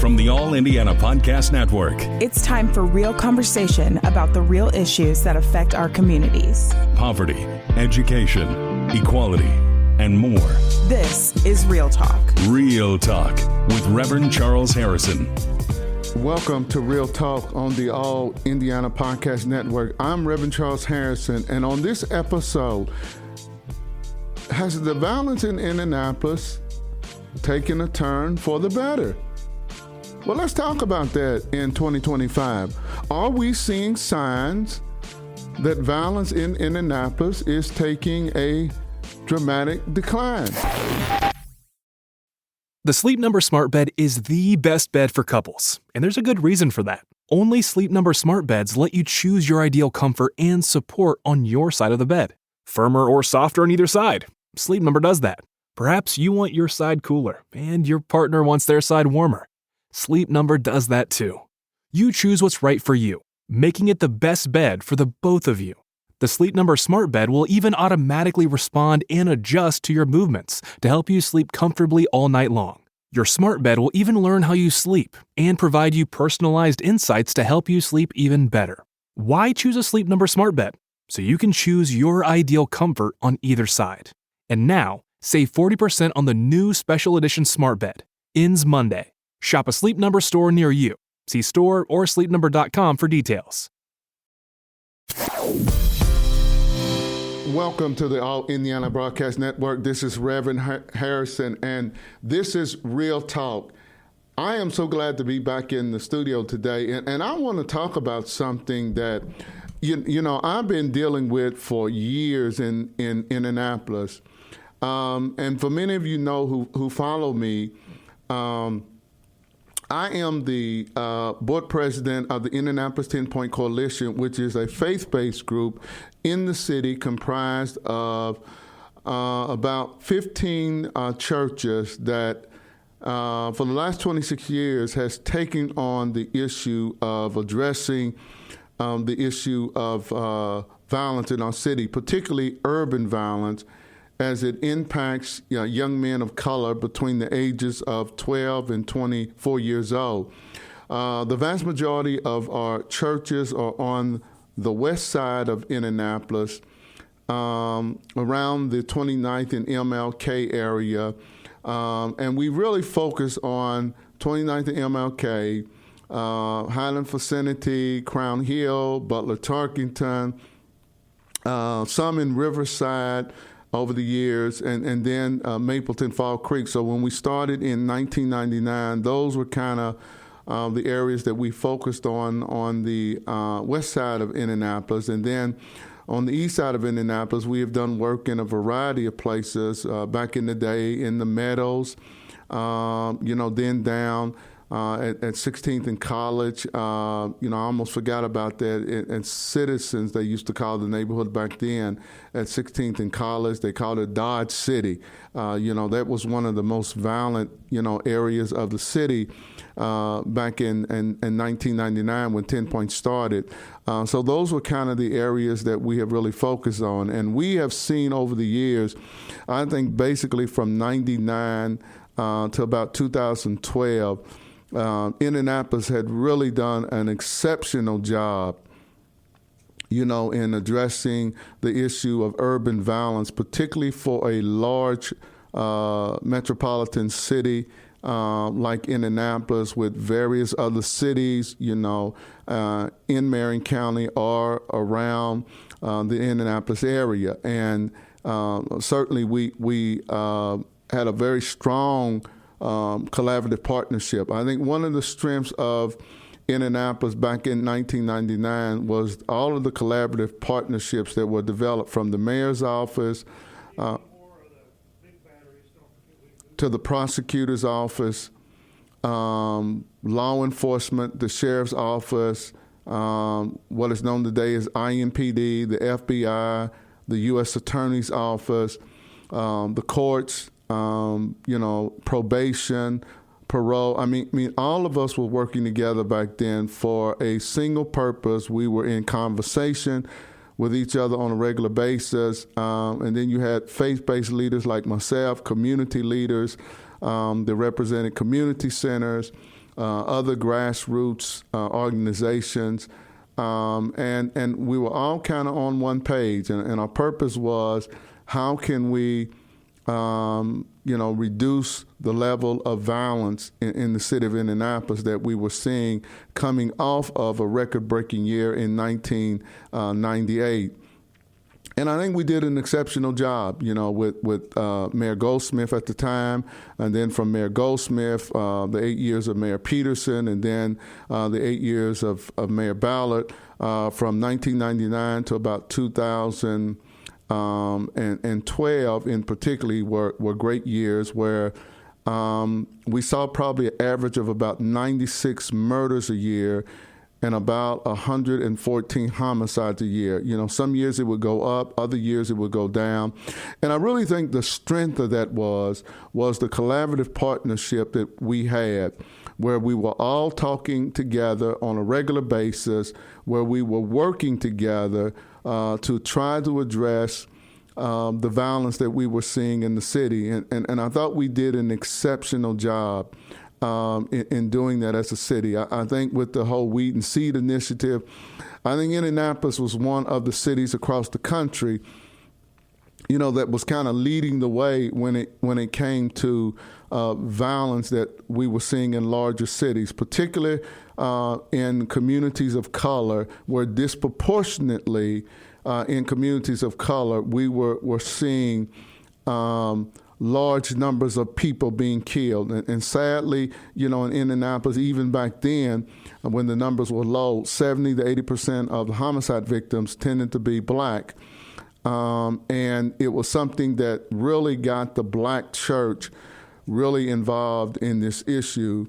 from the All Indiana Podcast Network. It's time for real conversation about the real issues that affect our communities. Poverty, education, equality, and more. This is Real Talk. Real Talk with Reverend Charles Harrison. Welcome to Real Talk on the All Indiana Podcast Network. I'm Reverend Charles Harrison, and on this episode, has the violence in Indianapolis taken a turn for the better? Well, let's talk about that in 2025. Are we seeing signs that violence in Indianapolis is taking a dramatic decline? The Sleep Number Smart Bed is the best bed for couples, and there's a good reason for that. Only Sleep Number Smart Beds let you choose your ideal comfort and support on your side of the bed. Firmer or softer on either side. Sleep Number does that. Perhaps you want your side cooler, and your partner wants their side warmer. Sleep Number does that too. You choose what's right for you, making it the best bed for the both of you. The Sleep Number Smart Bed will even automatically respond and adjust to your movements to help you sleep comfortably all night long. Your smart bed will even learn how you sleep and provide you personalized insights to help you sleep even better. Why choose a Sleep Number Smart Bed? So you can choose your ideal comfort on either side. And now, save 40% on the new Special Edition Smart Bed. Ends Monday. Shop a Sleep Number store near you. See store or sleepnumber.com for details. Welcome to the All Indiana Broadcast Network. This is Reverend Harrison, and this is Real Talk. I am so glad to be back in the studio today, and I want to talk about something that, you know, I've been dealing with for years in Indianapolis. And for many of you know who follow me, I am the board president of the Indianapolis 10-Point Coalition, which is a faith-based group in the city comprised of about 15 churches that for the last 26 years has taken on the issue of addressing the issue of violence in our city, particularly urban violence, as it impacts young men of color between the ages of 12 and 24 years old. The vast majority of our churches are on the west side of Indianapolis, around the 29th and MLK area. And we really focus on 29th and MLK, Highland Vicinity, Crown Hill, Butler Tarkington, some in Riverside, over the years, and then Mapleton Fall Creek. So when we started in 1999, those were kind of the areas that we focused on the west side of Indianapolis. And then on the east side of Indianapolis, we have done work in a variety of places back in the day in the Meadows, then down at 16th and College. I almost forgot about that. And Citizens, they used to call the neighborhood back then, at 16th and College. They called it Dodge City. That was one of the most violent, areas of the city back in 1999 when 10 Point started. So those were kind of the areas that we have really focused on. And we have seen over the years, I think basically from 99 to about 2012, Indianapolis had really done an exceptional job, in addressing the issue of urban violence, particularly for a large metropolitan city like Indianapolis, with various other cities, in Marion County or around the Indianapolis area. And certainly we had a very strong collaborative partnership. I think one of the strengths of Indianapolis back in 1999 was all of the collaborative partnerships that were developed from the mayor's office to the prosecutor's office, law enforcement, the sheriff's office, what is known today as IMPD, the FBI, the U.S. Attorney's Office, the courts, probation, parole. I mean, all of us were working together back then for a single purpose. We were in conversation with each other on a regular basis. And then you had faith-based leaders like myself, community leaders that represented community centers, other grassroots organizations, and we were all kind of on one page. And our purpose was, how can we reduce the level of violence in the city of Indianapolis that we were seeing coming off of a record-breaking year in 1998. And I think we did an exceptional job, with Mayor Goldsmith at the time, and then from Mayor Goldsmith, the 8 years of Mayor Peterson, and then the 8 years of Mayor Ballard, from 1999 to about 2012 in particularly were great years where we saw probably an average of about 96 murders a year and about 114 homicides a year. Some years it would go up, other years it would go down. And I really think the strength of that was the collaborative partnership that we had, where we were all talking together on a regular basis, where we were working together to try to address the violence that we were seeing in the city. And I thought we did an exceptional job in doing that as a city. I think with the whole Weed and Seed initiative, I think Indianapolis was one of the cities across the country, that was kind of leading the way when it came to violence that we were seeing in larger cities, particularly in communities of color, where disproportionately in communities of color we were seeing large numbers of people being killed. And sadly, in Indianapolis, even back then, when the numbers were low, 70 to 80% of the homicide victims tended to be black. And it was something that really got the black church really involved in this issue,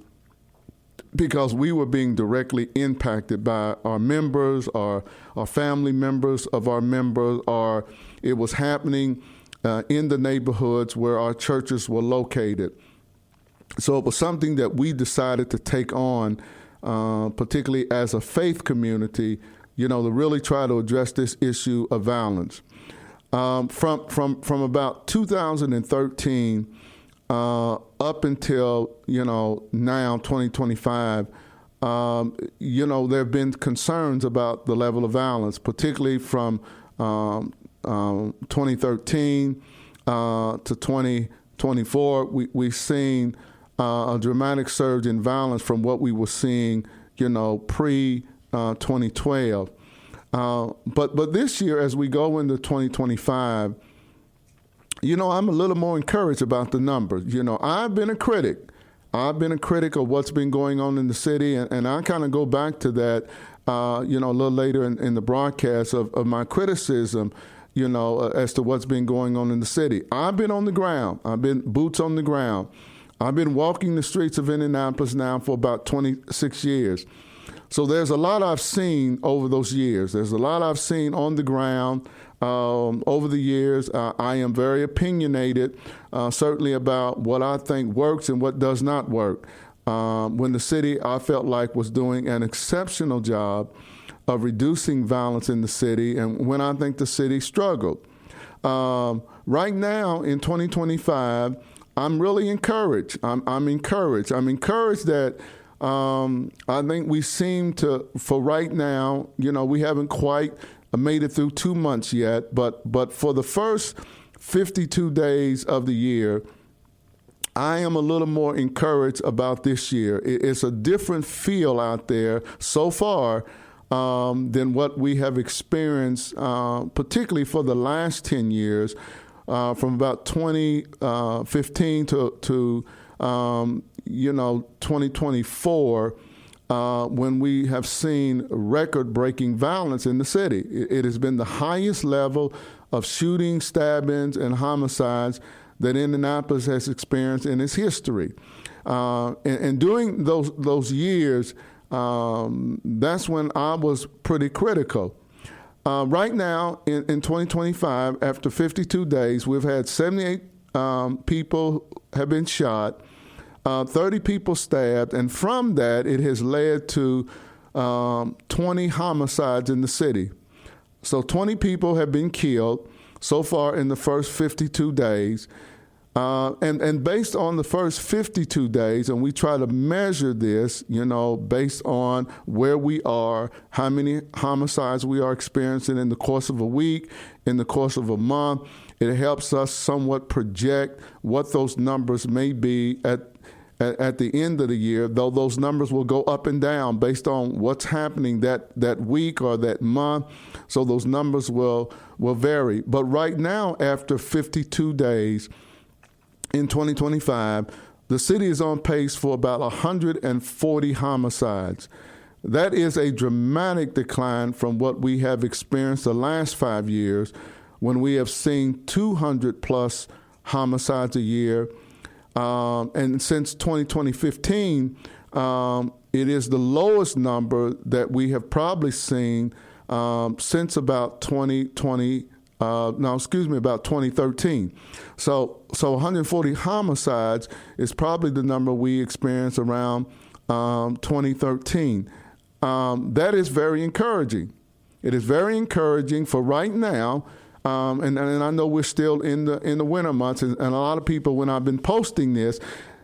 because we were being directly impacted by our members, our family members of our members, or it was happening in the neighborhoods where our churches were located. So it was something that we decided to take on, particularly as a faith community, to really try to address this issue of violence. From about 2013 up until now 2025, there have been concerns about the level of violence, particularly from 2013 to 2024. We've seen a dramatic surge in violence from what we were seeing, pre-2012. But this year, as we go into 2025, I'm a little more encouraged about the numbers. I've been a critic. I've been a critic of what's been going on in the city, and I kind of go back to that, a little later in the broadcast of my criticism, as to what's been going on in the city. I've been on the ground. I've been boots on the ground. I've been walking the streets of Indianapolis now for about 26 years. So there's a lot I've seen over those years. There's a lot I've seen on the ground over the years. I am very opinionated, certainly about what I think works and what does not work. When the city, I felt like, was doing an exceptional job of reducing violence in the city, and when I think the city struggled. Right now, in 2025, I'm really encouraged. I'm encouraged. I'm encouraged that I think we seem to, for right now, we haven't quite made it through 2 months yet, but for the first 52 days of the year, I am a little more encouraged about this year. It's a different feel out there so far than what we have experienced, particularly for the last 10 years, from about 2015 to 2024, when we have seen record-breaking violence in the city. It has been the highest level of shootings, stabbings, and homicides that Indianapolis has experienced in its history. And during those years, that's when I was pretty critical. Right now, in 2025, after 52 days, we've had 78 people have been shot, 30 people stabbed, and from that, it has led to 20 homicides in the city. So 20 people have been killed so far in the first 52 days. And based on the first 52 days, and we try to measure this, based on where we are, how many homicides we are experiencing in the course of a week, in the course of a month, it helps us somewhat project what those numbers may be at the end of the year, though those numbers will go up and down based on what's happening that week or that month. So those numbers will vary. But right now, after 52 days, in 2025, the city is on pace for about 140 homicides. That is a dramatic decline from what we have experienced the last 5 years, when we have seen 200 plus homicides a year. And since 2015, it is the lowest number that we have probably seen since about 2013. So 140 homicides is probably the number we experienced around 2013. That is very encouraging. It is very encouraging for right now. And I know we're still in the winter months, and a lot of people, when I've been posting this,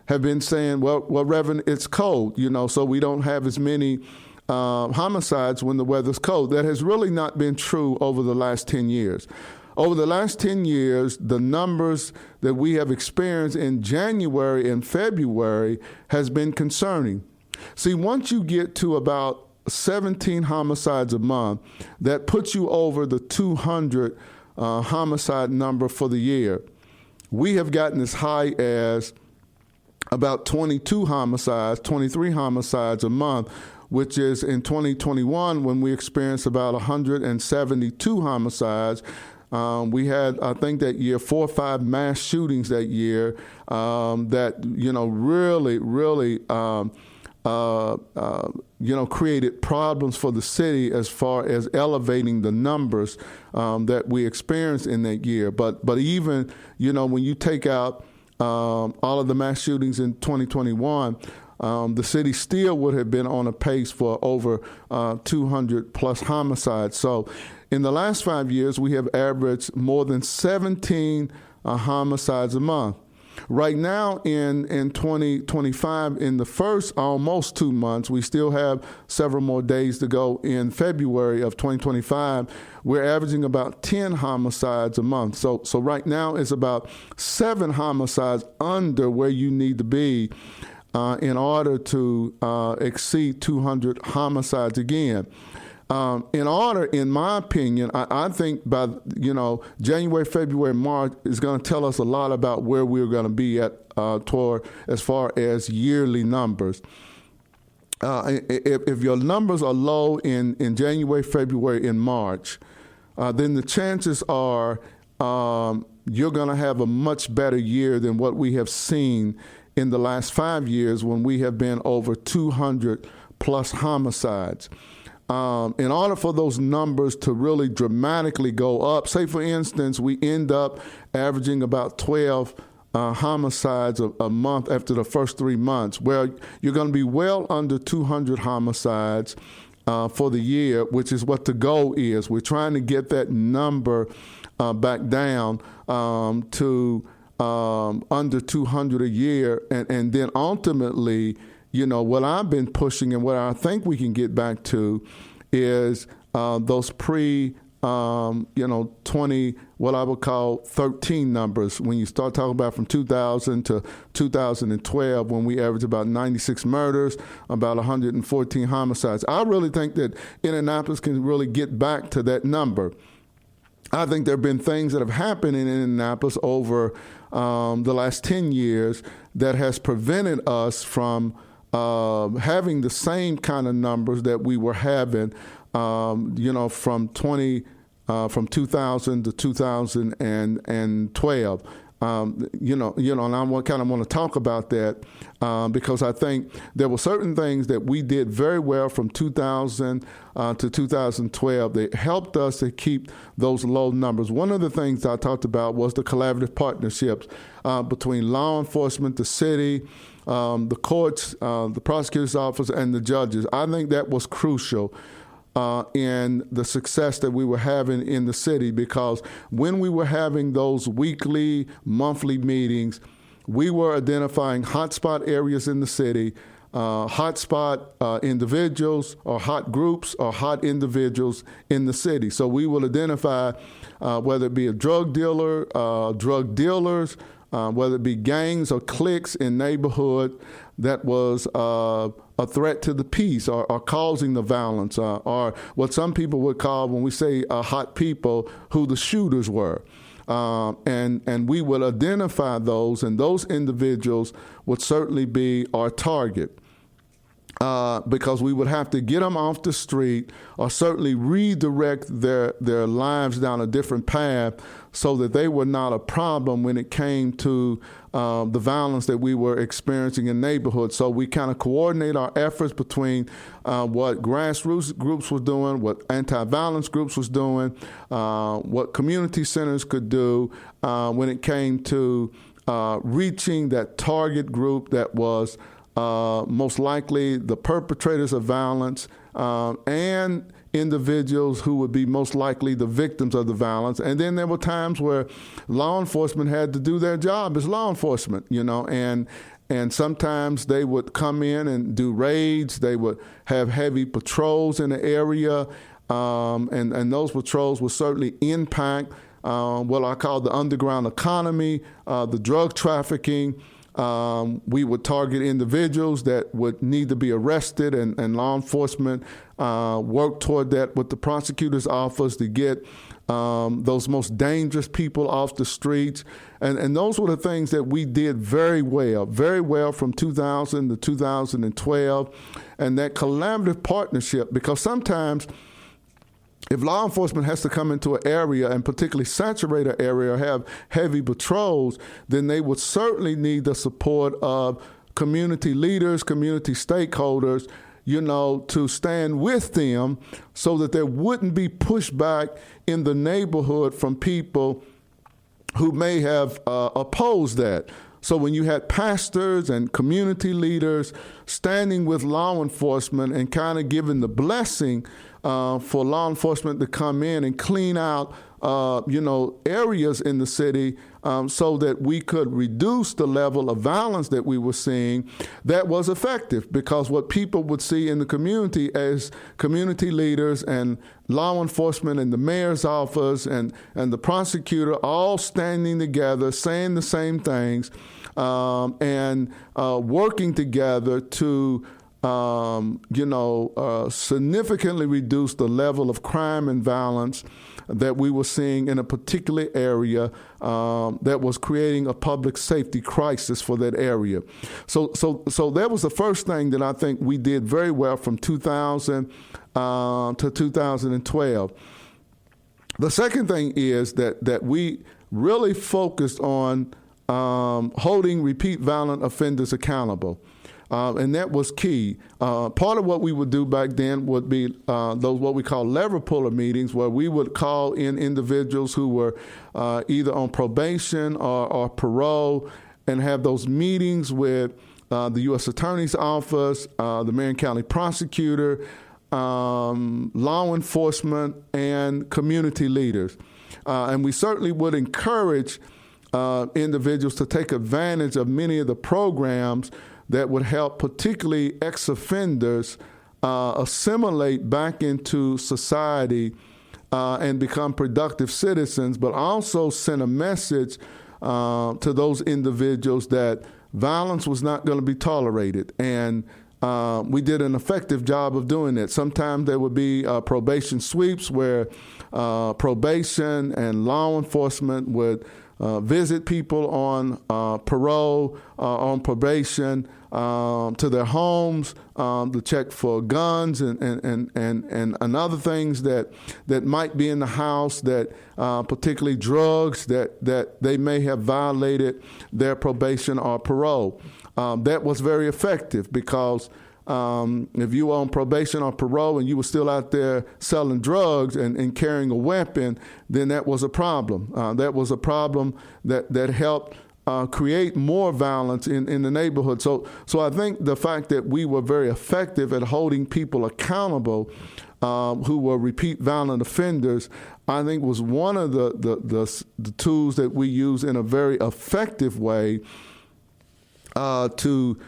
have been saying, well, Reverend, it's cold, so we don't have as many homicides when the weather's cold. That has really not been true over the last 10 years. Over the last 10 years, the numbers that we have experienced in January and February has been concerning. See, once you get to about 17 homicides a month, that puts you over the 200 homicide number for the year. We have gotten as high as about 22 homicides, 23 homicides a month, which is in 2021 when we experienced about 172 homicides. We had, I think that year, 4 or 5 mass shootings that year that, really created problems for the city as far as elevating the numbers that we experienced in that year. But even, when you take out all of the mass shootings in 2021, the city still would have been on a pace for over 200 plus homicides. So in the last 5 years, we have averaged more than 17 homicides a month. Right now in 2025, in the first almost 2 months, we still have several more days to go in February of 2025, we're averaging about 10 homicides a month. So right now it's about 7 homicides under where you need to be in order to exceed 200 homicides again. In my opinion, I think by January, February, March is going to tell us a lot about where we're going to be at as far as yearly numbers. If your numbers are low in January, February, and March, then the chances are you're going to have a much better year than what we have seen in the last 5 years when we have been over 200 plus homicides. In order for those numbers to really dramatically go up, say, for instance, we end up averaging about 12 homicides a month after the first 3 months, where you're going to be well under 200 homicides for the year, which is what the goal is. We're trying to get that number back down to under 200 a year, and then ultimately, what I've been pushing and what I think we can get back to is those 20, what I would call 13 numbers. When you start talking about from 2000 to 2012, when we averaged about 96 murders, about 114 homicides. I really think that Indianapolis can really get back to that number. I think there have been things that have happened in Indianapolis over the last 10 years that has prevented us from having the same kind of numbers that we were having, from 2000 to 2012. And I kind of want to talk about that because I think there were certain things that we did very well from 2000 to 2012 that helped us to keep those low numbers. One of the things I talked about was the collaborative partnerships between law enforcement, the city, the courts, the prosecutor's office, and the judges. I think that was crucial. in the success that we were having in the city, because when we were having those weekly, monthly meetings, we were identifying hotspot areas in the city, hotspot individuals or hot groups or hot individuals in the city. So we will identify whether it be a drug dealer, drug dealers, whether it be gangs or cliques in neighborhood that was a threat to the peace or causing the violence, or what some people would call, when we say hot people, who the shooters were. And we would identify those, and those individuals would certainly be our target. Because we would have to get them off the street or certainly redirect their lives down a different path so that they were not a problem when it came to the violence that we were experiencing in neighborhoods. So we kind of coordinate our efforts between what grassroots groups were doing, what anti-violence groups was doing, what community centers could do when it came to reaching that target group that was most likely the perpetrators of violence and individuals who would be most likely the victims of the violence. And then there were times where law enforcement had to do their job as law enforcement, and sometimes they would come in and do raids. They would have heavy patrols in the area, and those patrols would certainly impact what I call the underground economy, the drug trafficking. We would target individuals that would need to be arrested, and law enforcement work toward that with the prosecutor's office to get those most dangerous people off the streets. And those were the things that we did very well from 2000 to 2012. And that collaborative partnership, because sometimes if law enforcement has to come into an area and particularly saturate an area or have heavy patrols, then they would certainly need the support of community leaders, community stakeholders, to stand with them so that there wouldn't be pushback in the neighborhood from people who may have opposed that. So when you had pastors and community leaders standing with law enforcement and kind of giving the blessing for law enforcement to come in and clean out, areas in the city so that we could reduce the level of violence that we were seeing, that was effective, because what people would see in the community as community leaders and law enforcement and the mayor's office and the prosecutor all standing together, saying the same things, and working together to significantly reduce the level of crime and violence that we were seeing in a particular area that was creating a public safety crisis for that area. So that was the first thing that I think we did very well from 2000 to 2012. The second thing is that we really focused on holding repeat violent offenders accountable. And that was key. Part of what we would do back then would be those what we call lever puller meetings, where we would call in individuals who were either on probation or parole, and have those meetings with the U.S. Attorney's Office, the Marion County Prosecutor, law enforcement, and community leaders. And we certainly would encourage individuals to take advantage of many of the programs that would help particularly ex-offenders assimilate back into society and become productive citizens, but also send a message to those individuals that violence was not going to be tolerated. And we did an effective job of doing that. Sometimes there would be probation sweeps where probation and law enforcement would visit people on parole, on probation, to their homes to check for guns and other things that might be in the house, that particularly drugs that they may have violated their probation or parole. That was very effective, because if you were on probation or parole and you were still out there selling drugs and carrying a weapon, then that was a problem. That was a problem that helped create more violence in the neighborhood. So I think the fact that we were very effective at holding people accountable who were repeat violent offenders, I think was one of the tools that we use in a very effective way to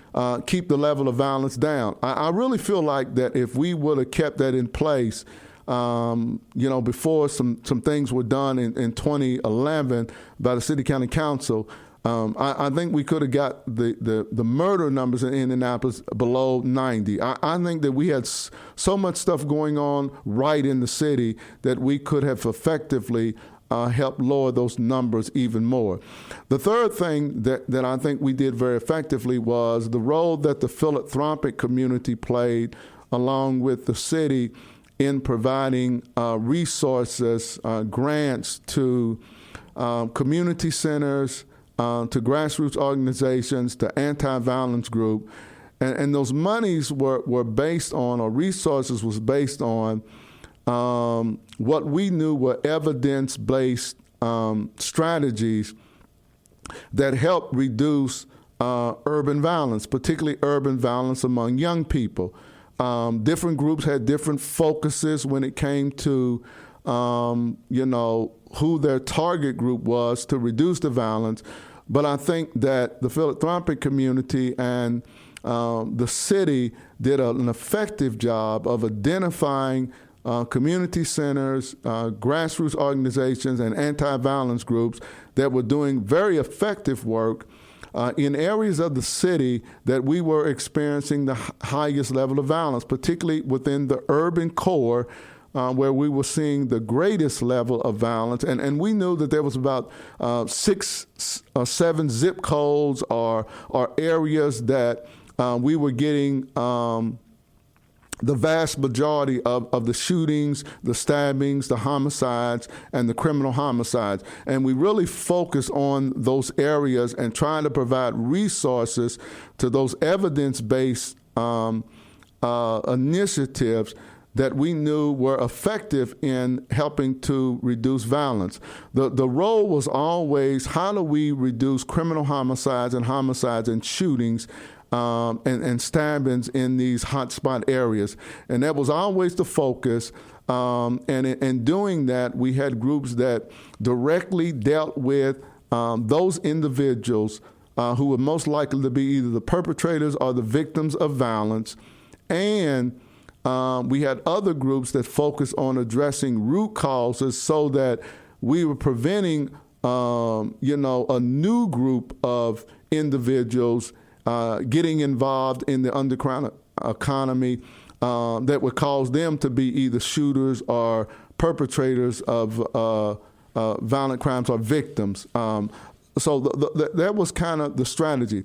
keep the level of violence down. I really feel like that if we would have kept that in place, before some things were done in 2011 by the City County Council, I think we could have got the murder numbers in Indianapolis below 90. I think that we had so much stuff going on right in the city that we could have effectively helped lower those numbers even more. The third thing that I think we did very effectively was the role that the philanthropic community played along with the city in providing resources, grants to community centers, to grassroots organizations, to anti-violence group. And those monies were based on, or resources was based on, what we knew were evidence-based strategies that helped reduce urban violence, particularly urban violence among young people. Different groups had different focuses when it came to, who their target group was to reduce the violence. But I think that the philanthropic community and the city did an effective job of identifying community centers, grassroots organizations, and anti-violence groups that were doing very effective work in areas of the city that we were experiencing the highest level of violence, particularly within the urban core, where we were seeing the greatest level of violence. And we knew that there was about 6 or 7 zip codes or areas that we were getting the vast majority of the shootings, the stabbings, the homicides, and the criminal homicides. And we really focus on those areas and trying to provide resources to those evidence-based initiatives that we knew were effective in helping to reduce violence. The role was always, how do we reduce criminal homicides and shootings and stabbings in these hotspot areas? And that was always the focus. And in doing that, we had groups that directly dealt with those individuals who were most likely to be either the perpetrators or the victims of violence. And we had other groups that focused on addressing root causes so that we were preventing, a new group of individuals getting involved in the underground economy that would cause them to be either shooters or perpetrators of violent crimes or victims. So that was kind of the strategy.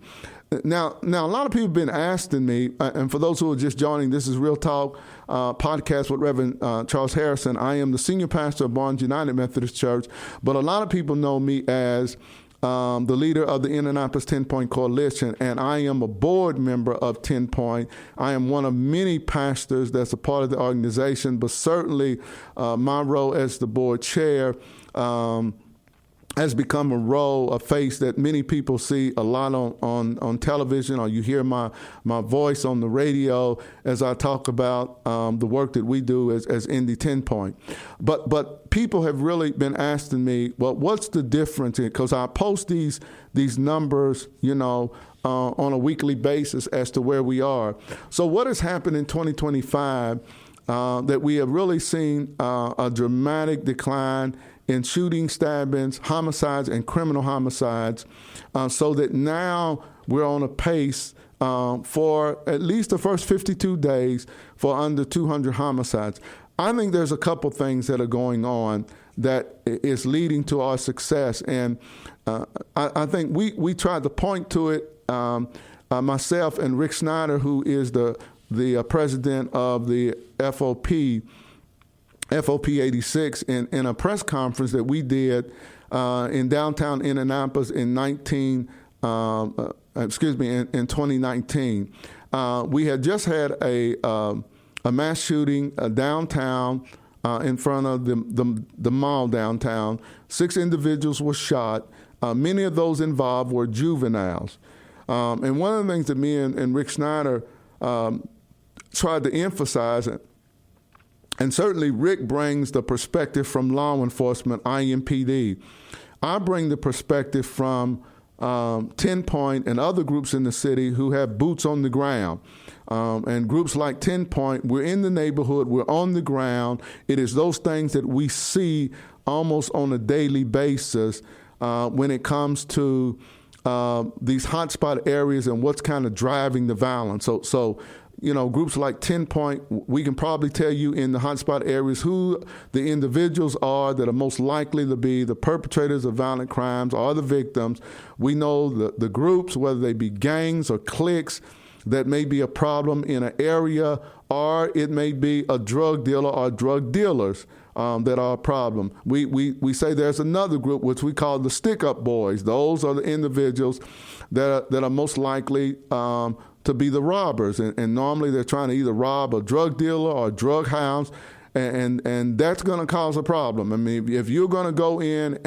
Now, a lot of people have been asking me, and for those who are just joining, this is Real Talk podcast with Reverend Charles Harrison. I am the senior pastor of Barnes United Methodist Church, but a lot of people know me as the leader of the Indianapolis 10-Point Coalition, and I am a board member of 10-Point. I am one of many pastors that's a part of the organization, but certainly my role as the board chair has become a role, a face that many people see a lot on television, or you hear my voice on the radio as I talk about the work that we do as Indy 10-Point. But people have really been asking me, well, what's the difference? Because I post these numbers, on a weekly basis as to where we are. So what has happened in 2025 that we have really seen a dramatic decline in shooting, stabbings, homicides, and criminal homicides, so that now we're on a pace for at least the first 52 days for under 200 homicides. I think there's a couple things that are going on that is leading to our success, and I think we tried to point to it, myself and Rick Snyder, who is the president of the FOP 86 in a press conference that we did in downtown Indianapolis in 2019. We had just had a mass shooting downtown in front of the mall downtown. 6 individuals were shot. Many of those involved were juveniles. And one of the things that me and Rick Schneider tried to emphasize, and certainly Rick brings the perspective from law enforcement, IMPD. I bring the perspective from 10 Point and other groups in the city who have boots on the ground. And groups like 10 Point, we're in the neighborhood, we're on the ground. It is those things that we see almost on a daily basis when it comes to these hotspot areas and what's kind of driving the violence. So groups like 10 Point, we can probably tell you in the hotspot areas who the individuals are that are most likely to be the perpetrators of violent crimes or the victims. We know the groups, whether they be gangs or cliques, that may be a problem in an area, or it may be a drug dealer or drug dealers that are a problem. We say there's another group which we call the stick-up boys. Those are the individuals that are most likely to be the robbers, and normally they're trying to either rob a drug dealer or a drug house, and that's going to cause a problem. I mean, if you're going to go in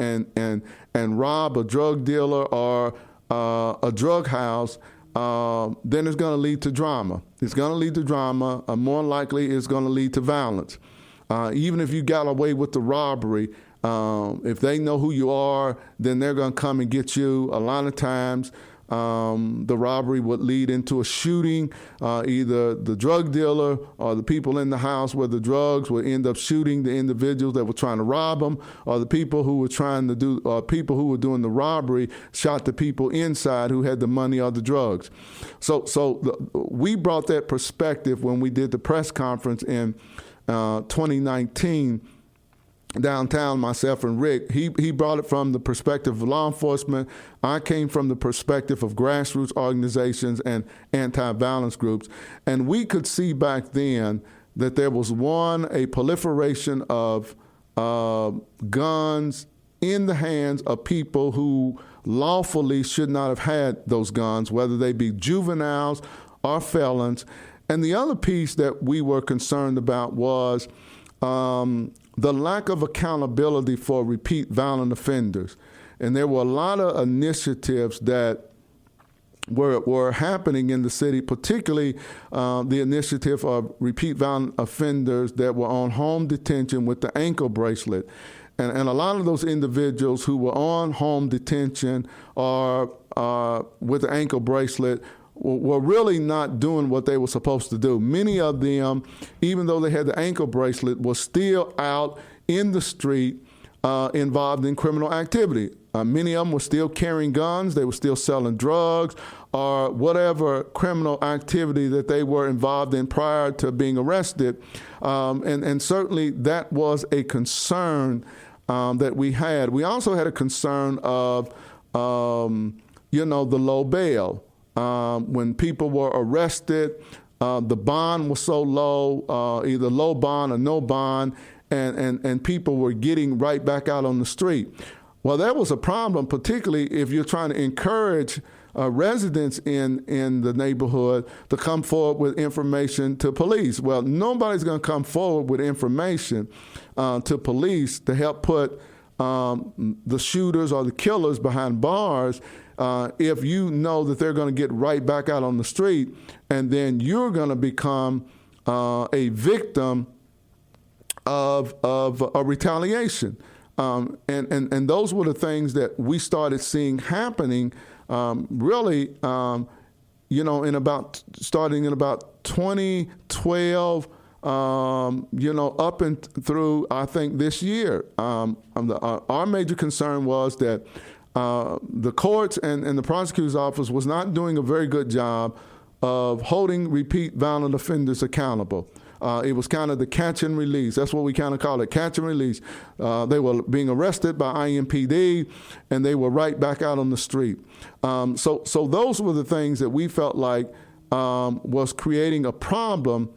and rob a drug dealer or a drug house, then it's going to lead to drama. It's going to lead to drama. More likely, it's going to lead to violence. Even if you got away with the robbery, if they know who you are, then they're going to come and get you. A lot of times, the robbery would lead into a shooting. Either the drug dealer or the people in the house where the drugs would end up shooting the individuals that were trying to rob them, or the people who were people who were doing the robbery shot the people inside who had the money or the drugs. We brought that perspective when we did the press conference in 2019. Downtown, myself and Rick, he brought it from the perspective of law enforcement. I came from the perspective of grassroots organizations and anti-violence groups. And we could see back then that there was, a proliferation of guns in the hands of people who lawfully should not have had those guns, whether they be juveniles or felons. And the other piece that we were concerned about was the lack of accountability for repeat violent offenders. And there were a lot of initiatives that were happening in the city, particularly the initiative of repeat violent offenders that were on home detention with the ankle bracelet. And a lot of those individuals who were on home detention or with the ankle bracelet were really not doing what they were supposed to do. Many of them, even though they had the ankle bracelet, were still out in the street involved in criminal activity. Many of them were still carrying guns, they were still selling drugs, or whatever criminal activity that they were involved in prior to being arrested. And certainly that was a concern that we had. We also had a concern of, the low bail. When people were arrested, the bond was so low, either low bond or no bond, and people were getting right back out on the street. Well, that was a problem, particularly if you're trying to encourage residents in the neighborhood to come forward with information to police. Well, nobody's going to come forward with information to police to help put the shooters or the killers behind bars if you know that they're going to get right back out on the street, and then you're going to become a victim of a retaliation. And those were the things that we started seeing happening really, starting in about 2012, up and through, I think, this year. Our major concern was that the courts and the prosecutor's office was not doing a very good job of holding repeat violent offenders accountable. It was kind of the catch and release. That's what we kind of call it, catch and release. They were being arrested by IMPD, and they were right back out on the street. So those were the things that we felt like was creating a problem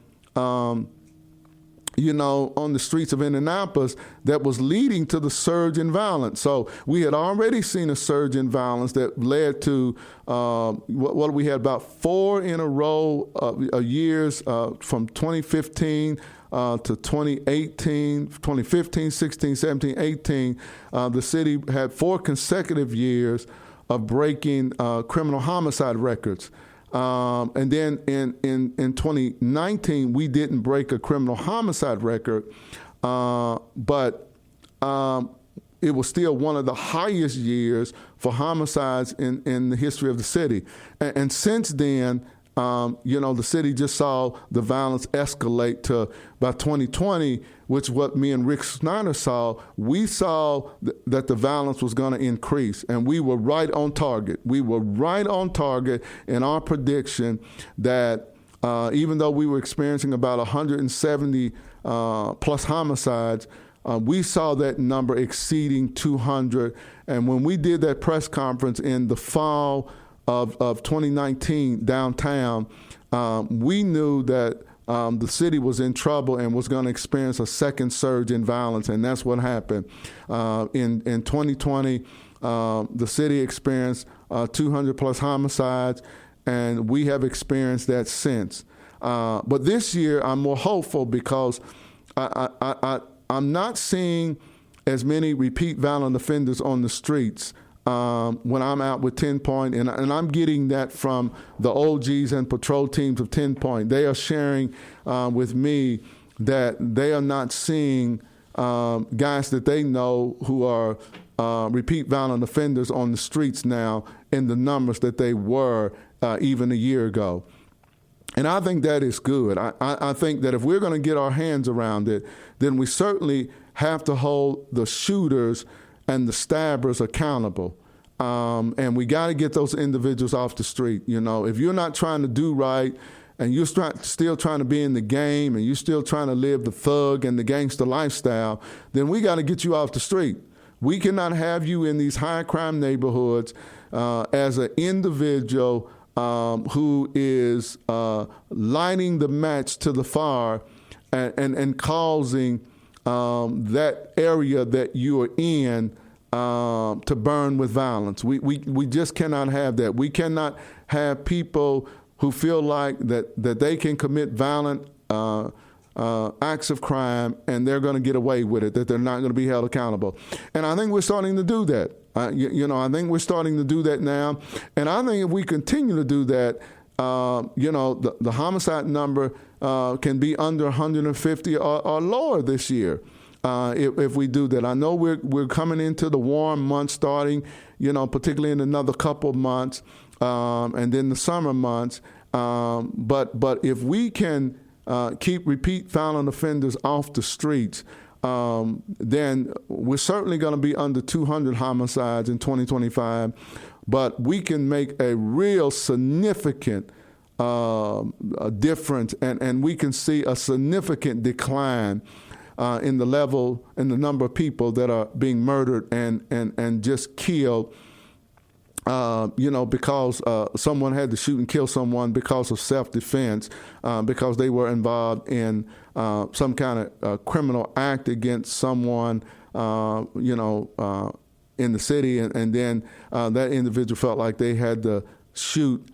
on the streets of Indianapolis that was leading to the surge in violence. So we had already seen a surge in violence that led to what we had about 4 in a row years from 2015 to 2018, 2015, 16, 17, 18. The city had 4 consecutive years of breaking criminal homicide records. And then in 2019, we didn't break a criminal homicide record, but it was still one of the highest years for homicides in the history of the city. And since then, the city just saw the violence escalate to, by 2020, which what me and Rick Snyder saw, we saw that the violence was going to increase, and we were right on target. We were right on target in our prediction that even though we were experiencing about 170 plus homicides, we saw that number exceeding 200. And when we did that press conference in the fall of 2019 downtown, we knew that the city was in trouble and was going to experience a second surge in violence, and that's what happened. In 2020, the city experienced 200 plus homicides, and we have experienced that since. But this year, I'm more hopeful because I'm not seeing as many repeat violent offenders on the streets when I'm out with 10 Point, and I'm getting that from the OGs and patrol teams of 10 Point. They are sharing with me that they are not seeing guys that they know who are repeat violent offenders on the streets now in the numbers that they were even a year ago. And I think that is good. I think that if we're going to get our hands around it, then we certainly have to hold the shooters and the stabbers accountable. And we got to get those individuals off the street. If you're not trying to do right and you're still trying to be in the game and you're still trying to live the thug and the gangster lifestyle, then we got to get you off the street. We cannot have you in these high crime neighborhoods as an individual who is lighting the match to the fire and causing that area that you are in to burn with violence. We just cannot have that. We cannot have people who feel like that they can commit violent acts of crime and they're going to get away with it, that they're not going to be held accountable. And I think we're starting to do that. I think we're starting to do that now. And I think if we continue to do that, the homicide number can be under 150 or lower this year. If we do that. I know we're coming into the warm months starting, particularly in another couple of months, and then the summer months. But if we can keep repeat violent offenders off the streets, then we're certainly going to be under 200 homicides in 2025. But we can make a real significant difference, and we can see a significant decline in the number of people that are being murdered and just killed, because someone had to shoot and kill someone because of self-defense, because they were involved in some kind of criminal act against someone, in the city, and then that individual felt like they had to shoot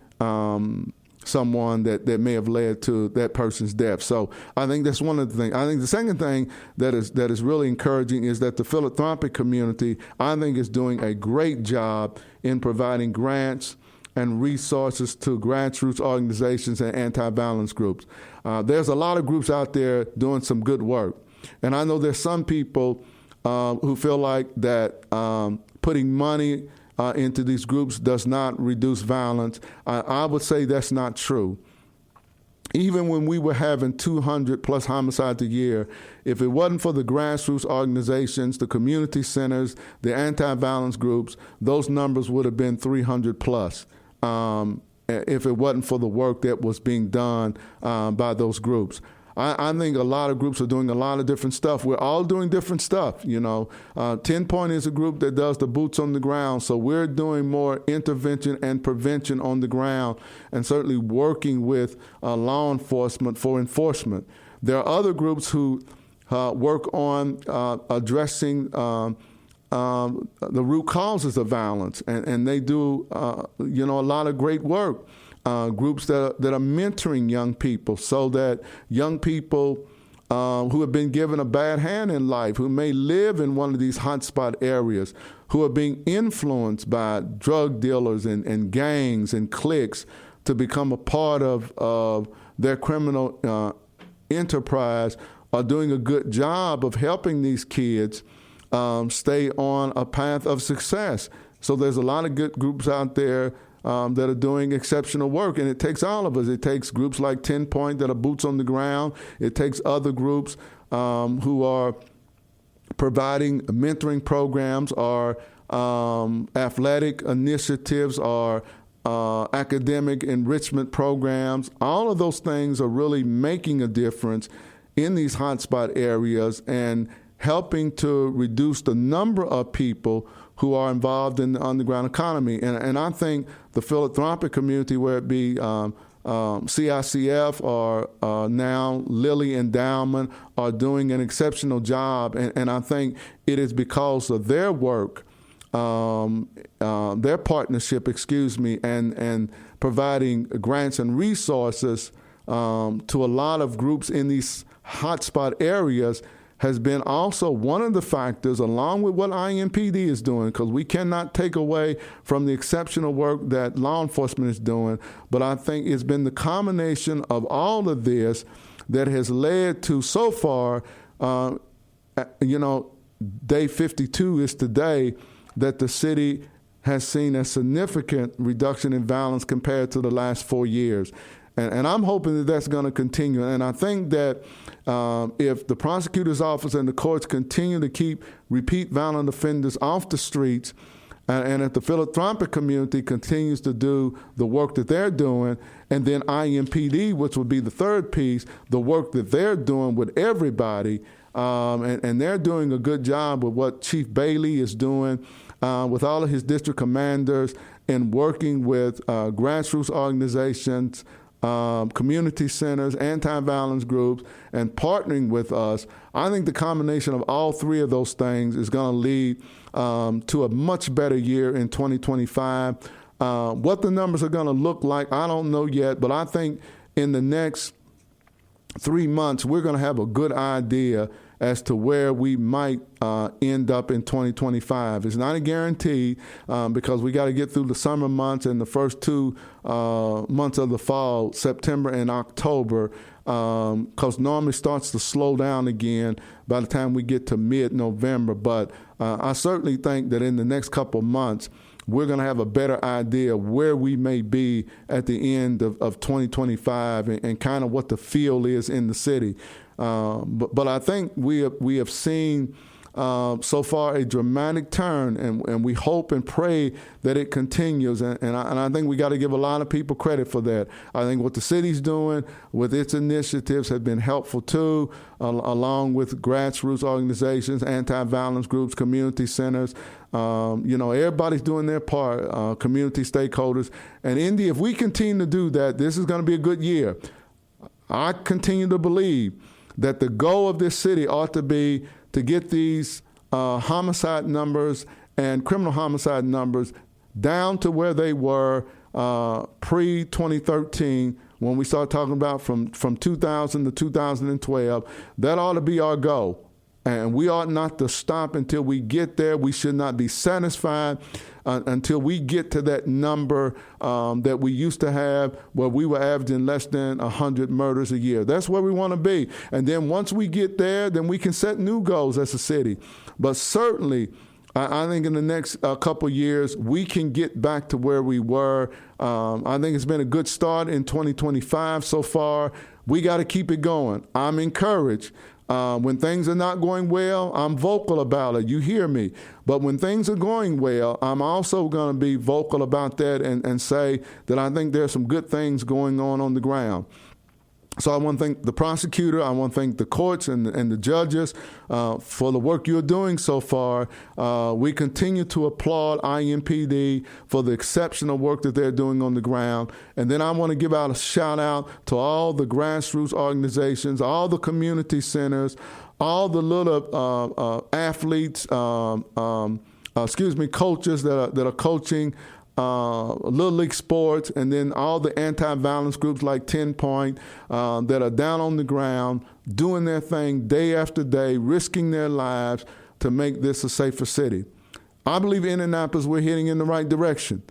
someone that may have led to that person's death. So I think that's one of the things. I think the second thing that is really encouraging is that the philanthropic community, I think, is doing a great job in providing grants and resources to grassroots organizations and anti-violence groups. There's a lot of groups out there doing some good work. And I know there's some people who feel like that putting money into these groups does not reduce violence. I would say that's not true. Even when we were having 200 plus homicides a year, if it wasn't for the grassroots organizations, the community centers, the anti-violence groups, those numbers would have been 300 plus. If it wasn't for the work that was being done by those groups. I think a lot of groups are doing a lot of different stuff. We're all doing different stuff, 10 Point is a group that does the boots on the ground, so we're doing more intervention and prevention on the ground and certainly working with law enforcement for enforcement. There are other groups who work on addressing the root causes of violence, and they do a lot of great work. Groups that are mentoring young people so that young people who have been given a bad hand in life, who may live in one of these hotspot areas, who are being influenced by drug dealers and gangs and cliques to become a part of their criminal enterprise, are doing a good job of helping these kids stay on a path of success. So there's a lot of good groups out there that are doing exceptional work, and it takes all of us. It takes groups like 10 Point that are boots on the ground. It takes other groups who are providing mentoring programs or athletic initiatives or academic enrichment programs. All of those things are really making a difference in these hotspot areas and helping to reduce the number of people who are involved in the underground economy. And I think the philanthropic community, where it be CICF or now Lilly Endowment, are doing an exceptional job. And I think it is because of their work, their partnership, and providing grants and resources to a lot of groups in these hotspot areas has been also one of the factors, along with what IMPD is doing, because we cannot take away from the exceptional work that law enforcement is doing. But I think it's been the combination of all of this that has led to, so far, day 52 is today, that the city has seen a significant reduction in violence compared to the last 4 years. And I'm hoping that that's going to continue. And I think that if the prosecutor's office and the courts continue to keep repeat violent offenders off the streets, and if the philanthropic community continues to do the work that they're doing, and then IMPD, which would be the third piece, the work that they're doing with everybody, and they're doing a good job with what Chief Bailey is doing with all of his district commanders and working with grassroots organizations, community centers, anti-violence groups, and partnering with us. I think the combination of all three of those things is going to lead to a much better year in 2025. What the numbers are going to look like, I don't know yet, but I think in the next 3 months, we're going to have a good idea as to where we might end up in 2025. It's not a guarantee because we got to get through the summer months and the first 2 months of the fall, September and October, because normally starts to slow down again by the time we get to mid-November. But I certainly think that in the next couple of months, we're going to have a better idea where we may be at the end of 2025 and kind of what the feel is in the city. But I think we have seen so far a dramatic turn, and we hope and pray that it continues. And I think we got to give a lot of people credit for that. I think what the city's doing with its initiatives have been helpful too, along with grassroots organizations, anti-violence groups, community centers. Everybody's doing their part, community stakeholders. And Indy, if we continue to do that, this is going to be a good year. I continue to believe that the goal of this city ought to be to get these homicide numbers and criminal homicide numbers down to where they were pre-2013, when we started talking about from 2000 to 2012. That ought to be our goal. And we ought not to stop until we get there. We should not be satisfied until we get to that number that we used to have, where we were averaging less than 100 murders a year. That's where we want to be. And then once we get there, then we can set new goals as a city. But certainly, I think in the next couple years, we can get back to where we were. I think it's been a good start in 2025 so far. We got to keep it going. I'm encouraged. When things are not going well, I'm vocal about it. You hear me. But when things are going well, I'm also going to be vocal about that and say that I think there's some good things going on the ground. So I want to thank the prosecutor. I want to thank the courts and the judges for the work you're doing so far. We continue to applaud IMPD for the exceptional work that they're doing on the ground. And then I want to give out a shout out to all the grassroots organizations, all the community centers, all the little athletes, coaches that are coaching Little League sports, and then all the anti-violence groups like 10 Point that are down on the ground doing their thing day after day, risking their lives to make this a safer city. I believe in Indianapolis we're heading in the right direction.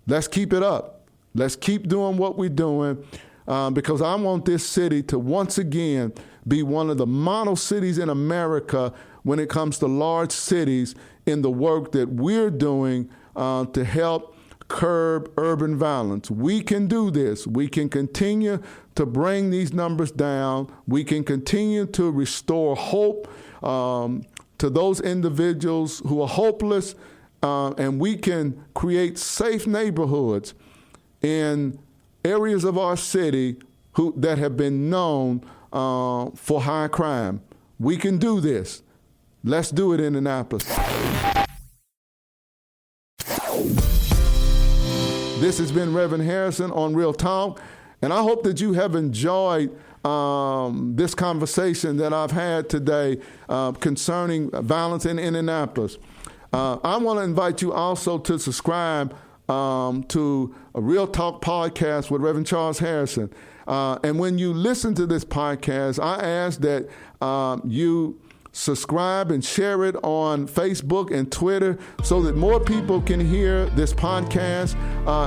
Let's keep it up. Let's keep doing what we're doing because I want this city to once again be one of the model cities in America when it comes to large cities in the work that we're doing to help curb urban violence. We can do this. We can continue to bring these numbers down. We can continue to restore hope to those individuals who are hopeless, and we can create safe neighborhoods in areas of our city that have been known for high crime. We can do this. Let's do it in Indianapolis. This has been Rev Harrison on Real Talk, and I hope that you have enjoyed this conversation that I've had today concerning violence in Indianapolis. I want to invite you also to subscribe to a Real Talk podcast with Rev Charles Harrison. And when you listen to this podcast, I ask that you subscribe and share it on Facebook and Twitter so that more people can hear this podcast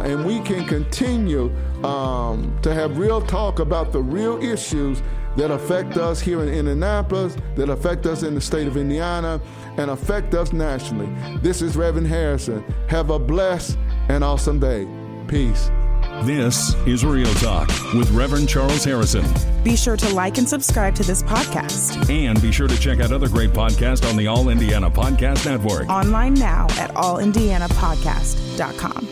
and we can continue to have real talk about the real issues that affect us here in Indianapolis, that affect us in the state of Indiana, and affect us nationally. This is Rev Harrison. Have a blessed and awesome day. Peace. This is Real Talk with Reverend Charles Harrison. Be sure to like and subscribe to this podcast. And be sure to check out other great podcasts on the All Indiana Podcast Network. Online now at allindianapodcast.com.